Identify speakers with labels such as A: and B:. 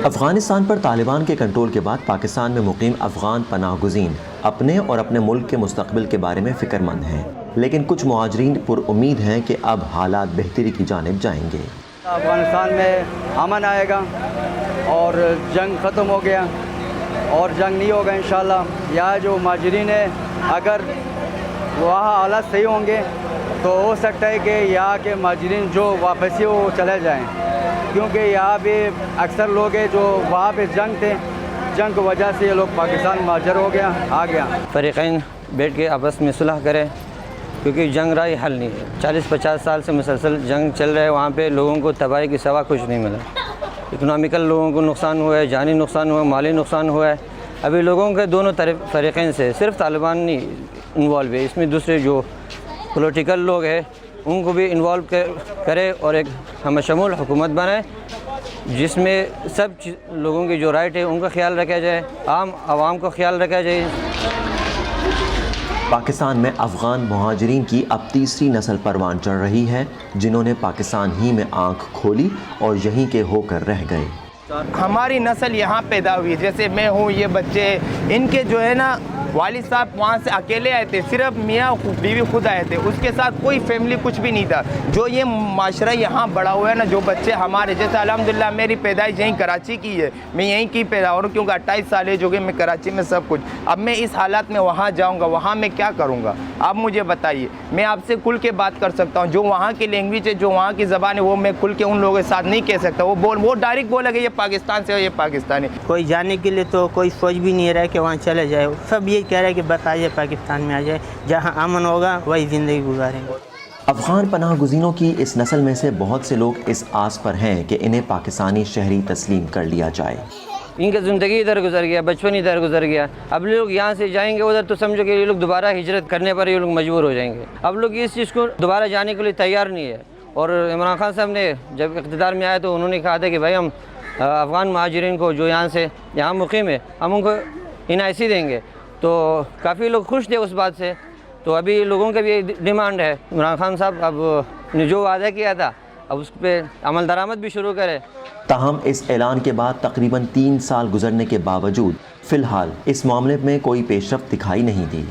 A: افغانستان پر طالبان کے کنٹرول کے بعد پاکستان میں مقیم افغان پناہ گزین اپنے اور اپنے ملک کے مستقبل کے بارے میں فکر مند ہیں، لیکن کچھ مہاجرین پر امید ہیں کہ اب حالات بہتری کی جانب جائیں گے۔
B: افغانستان میں امن آئے گا اور جنگ ختم ہو گیا اور جنگ نہیں ہوگا انشاءاللہ۔ یہاں جو مہاجرین ہیں اگر وہاں حالات صحیح ہوں گے تو ہو سکتا ہے کہ یہاں کے مہاجرین جو واپسی وہ چلے جائیں، کیونکہ یہاں بھی اکثر لوگ ہیں جو وہاں پہ جنگ تھے، جنگ کی وجہ سے یہ لوگ پاکستان مہاجر ہو گیا آ گیا۔
C: فریقین بیٹھ کے آپس میں صلح کرے، کیونکہ جنگ رائی حل نہیں ہے۔ 40-50 سال سے مسلسل جنگ چل رہا ہے، وہاں پہ لوگوں کو تباہی کے سوا کچھ نہیں ملا۔ اکنامیکل لوگوں کو نقصان ہوا ہے، جانی نقصان ہوا ہے، مالی نقصان ہوا ہے۔ ابھی لوگوں کے دونوں طرف فریقین سے صرف طالبان نہیں انوالو ہے، اس میں دوسرے جو پولیٹیکل لوگ ہیں ان کو بھی انوالو کرے اور ایک ہم شمول حکومت بنائے جس میں سب لوگوں کی جو رائٹ ہے ان کا خیال رکھا جائے، عام عوام کو خیال رکھا جائے۔
A: پاکستان میں افغان مہاجرین کی اب تیسری نسل پروان چڑھ رہی ہے، جنہوں نے پاکستان ہی میں آنکھ کھولی اور یہیں کے ہو کر رہ گئے۔
D: ہماری نسل یہاں پیدا ہوئی، جیسے میں ہوں، یہ بچے ان کے جو ہے نا والد صاحب وہاں سے اکیلے آئے تھے، صرف میاں بیوی خود آئے تھے، اس کے ساتھ کوئی فیملی کچھ بھی نہیں تھا۔ جو یہ معاشرہ یہاں بڑا ہوا ہے نا، جو بچے ہمارے جیسے الحمدللہ میری پیدائش یہیں کراچی کی ہے، میں یہیں کی پیدا ہوں کیونکہ 28 سال ہے جو کہ میں کراچی میں سب کچھ۔ اب میں اس حالات میں وہاں جاؤں گا، وہاں میں کیا کروں گا؟ آپ مجھے بتائیے۔ میں آپ سے کھل کے بات کر سکتا ہوں، جو وہاں کی لینگویج ہے، جو وہاں کی زبان ہے، وہ میں کھل کے ان لوگوں کے ساتھ نہیں کہہ سکتا۔ وہ ڈائریکٹ بولے گا یہ پاکستان سے ہے، یہ پاکستانی۔
E: کوئی جانے کے لیے تو کوئی سوچ بھی نہیں رہا کہ وہاں چلا جائے، سب یہ کہہ رہے ہیں کہ بس آ جائے پاکستان میں آ جائے، جہاں امن ہوگا وہی زندگی گزاریں گے۔
A: افغان پناہ گزینوں کی اس نسل میں سے بہت سے لوگ اس آس پر ہیں کہ انہیں پاکستانی شہری تسلیم کر لیا جائے۔
C: ان کا زندگی ادھر گزر گیا، بچپن ادھر گزر گیا، اب لوگ یہاں سے جائیں گے ادھر تو سمجھو کہ یہ لوگ دوبارہ ہجرت کرنے پر یہ لوگ مجبور ہو جائیں گے۔ اب لوگ اس چیز کو دوبارہ جانے کے لیے تیار نہیں ہے۔ اور عمران خان صاحب نے جب اقتدار میں آئے تو انہوں نے کہا تھا کہ بھائی ہم افغان مہاجرین کو جو یہاں مقیم ہے ہم ان کو NIC دیں گے، تو کافی لوگ خوش تھے اس بات سے۔ تو ابھی لوگوں کا بھی ڈیمانڈ ہے عمران خان صاحب اب نے جو وعدہ کیا تھا اب اس پہ عمل درآمد بھی شروع کرے۔
A: تاہم اس اعلان کے بعد تقریباً 3 سال گزرنے کے باوجود فی الحال اس معاملے میں کوئی پیش رفت دکھائی نہیں دی۔